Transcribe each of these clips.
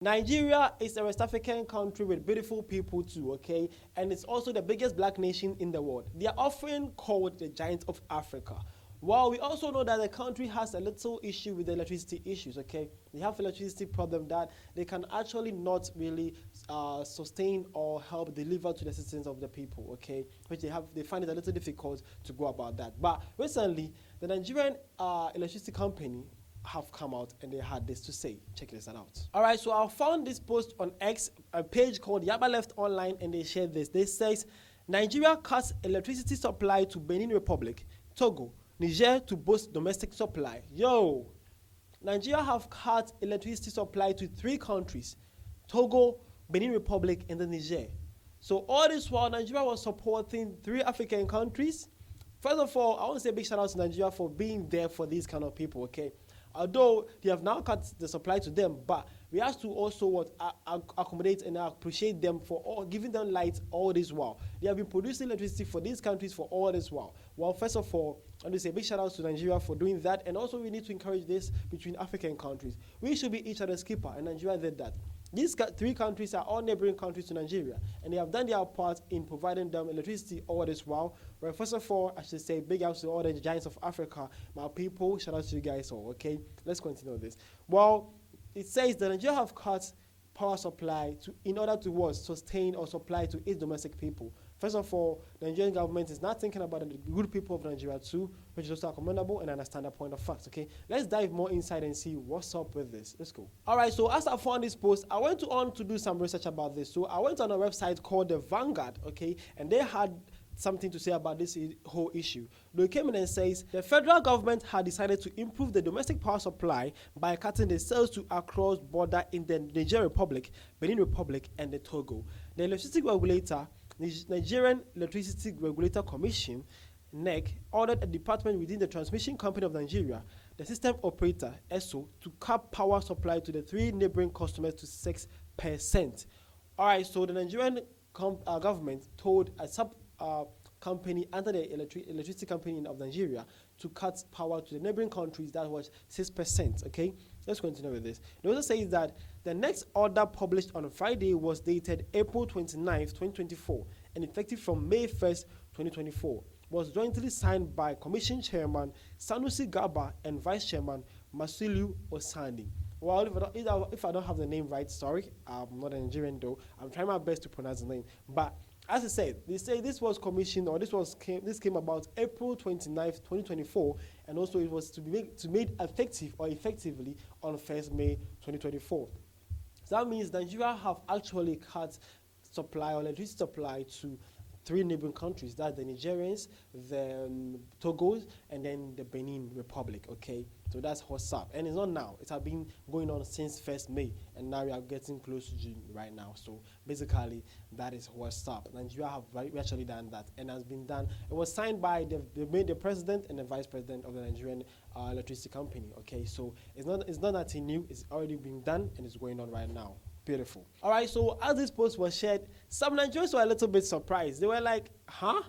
Nigeria is a West African country with beautiful people too, okay? And it's also the biggest black nation in the world. They are often called the giant of Africa. Well, we also know that the country has a little issue with the electricity issues, okay? They have electricity problem that they can actually not really sustain or help deliver to the citizens of the people, okay? Which they find it a little difficult to go about that. But recently, the Nigerian electricity company have come out and they had this to say. Check this out. All right, so I found this post on X, a page called Yaba Left Online, and they shared this. They says, Nigeria cuts electricity supply to Benin Republic, Togo, Niger to boost domestic supply. Yo, Nigeria have cut electricity supply to 3 countries, Togo, Benin Republic, and the Niger. So all this while Nigeria was supporting 3 African countries. First of all, I want to say a big shout out to Nigeria for being there for these kind of people, okay? Although they have now cut the supply to them, but we have to also accommodate and appreciate them for giving them light all this while. They have been producing electricity for these countries for all this while. Well, first of all, I want to say a big shout out to Nigeria for doing that, and also we need to encourage this between African countries. We should be each other's keeper, and Nigeria did that. These 3 countries are all neighboring countries to Nigeria, and they have done their part in providing them electricity all this while. Well, first of all, I should say big ups to all the giants of Africa, my people. Shout out to you guys all, okay? Let's continue this. Well, it says that Nigeria have cut power supply in order to sustain or supply to its domestic people. First of all, the Nigerian government is not thinking about the good people of Nigeria too, which is also commendable and understand the point of fact, okay? Let's dive more inside and see what's up with this. Let's go. All right, so as I found this post, I went on to do some research about this. So I went on a website called The Vanguard, okay? And they had something to say about this whole issue. They came in and says the federal government had decided to improve the domestic power supply by cutting the sales to across border in the Niger Republic, Benin Republic, and the Togo. The electricity regulator, Nigerian Electricity Regulator Commission, NEC, ordered a department within the Transmission Company of Nigeria, the system operator, ESO, to cap power supply to the 3 neighboring customers to 6%. All right, so the Nigerian government told a company under the electricity company of Nigeria to cut power to the neighboring countries. That was 6%, okay? Let's continue with this. It also says that the next order published on Friday was dated April 29th, 2024, and effective from May 1st, 2024, was jointly signed by Commission Chairman Sanusi Garba and Vice Chairman Masuliu Osani. Well, if I don't have the name right, sorry, I'm not a Nigerian though. I'm trying my best to pronounce the name. But as I said, they say this was commissioned, or this came about April 29th, 2024, and also it was to be made effective or effectively on 1st May 2024. So that means Nigeria have actually cut supply or electricity supply to 3 neighboring countries. That's the Nigerians, the Togos, and then the Benin Republic, okay? So that's what's up. And it's not now. It has been going on since 1st May, and now we are getting close to June right now. So basically, that is what's up. Nigeria have actually done that, and has been done. It was signed by the president and the vice president of the Nigerian electricity company, okay? So it's not nothing new. It's already been done, and it's going on right now. Beautiful. All right, so as this post was shared, some Nigerians were a little bit surprised. They were like, huh?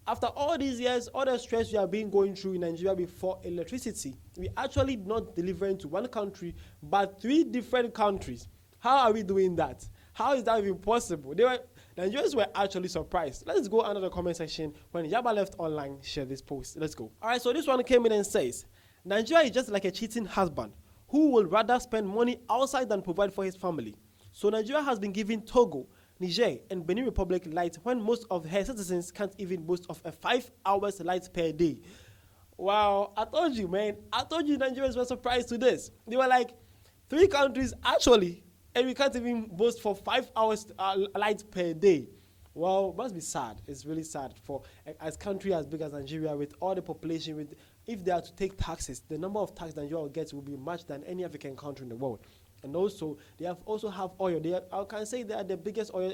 After all these years, all the stress we have been going through in Nigeria before electricity, we actually not delivering to 1 country, but 3 different countries. How are we doing that? How is that even possible? Nigerians were actually surprised. Let's go under the comment section when Yaba Left Online shared this post. Let's go. All right, so this one came in and says, Nigeria is just like a cheating husband who will rather spend money outside than provide for his family. So Nigeria has been giving Togo, Niger, and Benin Republic light when most of her citizens can't even boast of a 5 hours light per day. Wow, I told you, man. I told you Nigerians were surprised to this. They were like, 3 countries actually, and we can't even boast for 5 hours light per day. Well, it must be sad. It's really sad for a country as big as Nigeria with all the population. If they are to take taxes, the number of tax Nigeria will get will be much than any African country in the world. And also, they also have oil. I can say they are the biggest oil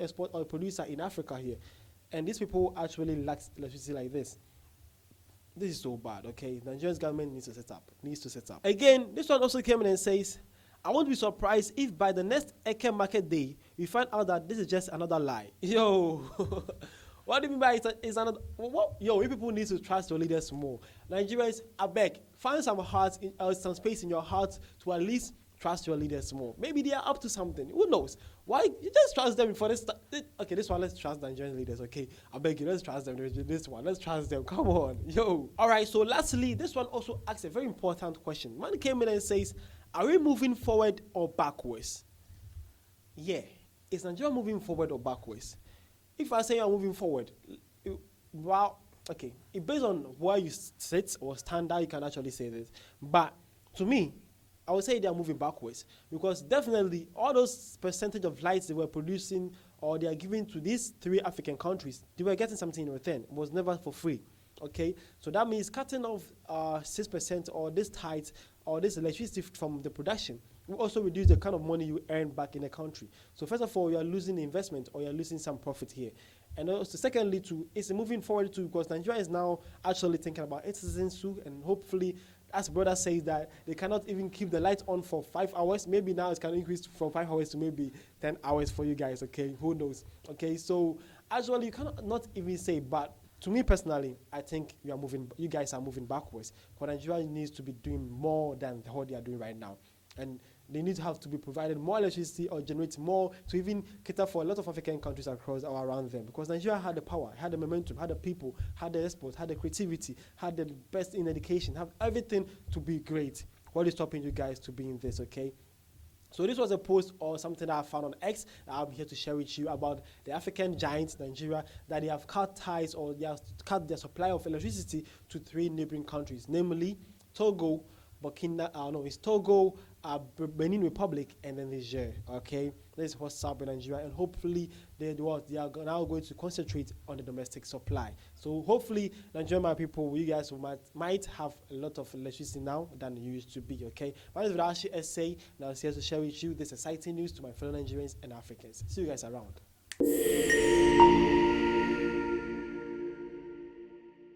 producer in Africa here. And these people actually lack electricity like this. This is so bad, okay? The Nigerian government needs to set up. Again, this one also came in and says, I won't be surprised if by the next Eke Market Day, we find out that this is just another lie. Yo, what do you mean by it's another? What? Yo, you people need to trust your leaders more. Nigerians, I beg, find some space in your heart to at least trust your leaders more. Maybe they are up to something. Who knows? Why you just trust them before this? Okay, this one, let's trust Nigerian leaders. Okay, I beg you, let's trust them. This one, let's trust them. Come on, yo. All right. So lastly, this one also asks a very important question. Man came in and says, "Are we moving forward or backwards?" Yeah, is Nigeria moving forward or backwards? If I say you're moving forward, well, okay, it based on where you sit or stand out, you can actually say this. But to me, I would say they are moving backwards, because definitely all those percentage of lights they were producing or they are giving to these 3 African countries, they were getting something in return. It was never for free. Okay, so that means cutting off 6% or this tithe or this electricity from the production will also reduce the kind of money you earn back in the country. So first of all, you are losing the investment or you are losing some profit here. And also secondly, too, it's moving forward too, because Nigeria is now actually thinking about its citizens too, and hopefully, as brother says, that they cannot even keep the lights on for 5 hours. Maybe now it can increase from 5 hours to maybe 10 hours for you guys. Okay, who knows? Okay, so actually you cannot not even say, but to me personally, I think you guys are moving backwards. Because Nigeria needs to be doing more than what they are doing right now. And they need to have to be provided more electricity or generate more to even cater for a lot of African countries across or around them. Because Nigeria had the power, had the momentum, had the people, had the exports, had the creativity, had the best in education, have everything to be great. What is stopping you guys to be in this, okay? So this was a post or something that I found on X that I'll be here to share with you about the African giants, Nigeria, that they have cut ties or they have cut their supply of electricity to 3 neighboring countries, namely Togo, Togo, Benin Republic, and then Niger. Okay, this is what's up in Nigeria, and hopefully they are now going to concentrate on the domestic supply. So hopefully, Nigerian people, you guys might have a lot of electricity now than you used to be. Okay, my name is Rashi Essay, and I was here to share with you this exciting news to my fellow Nigerians and Africans. See you guys around.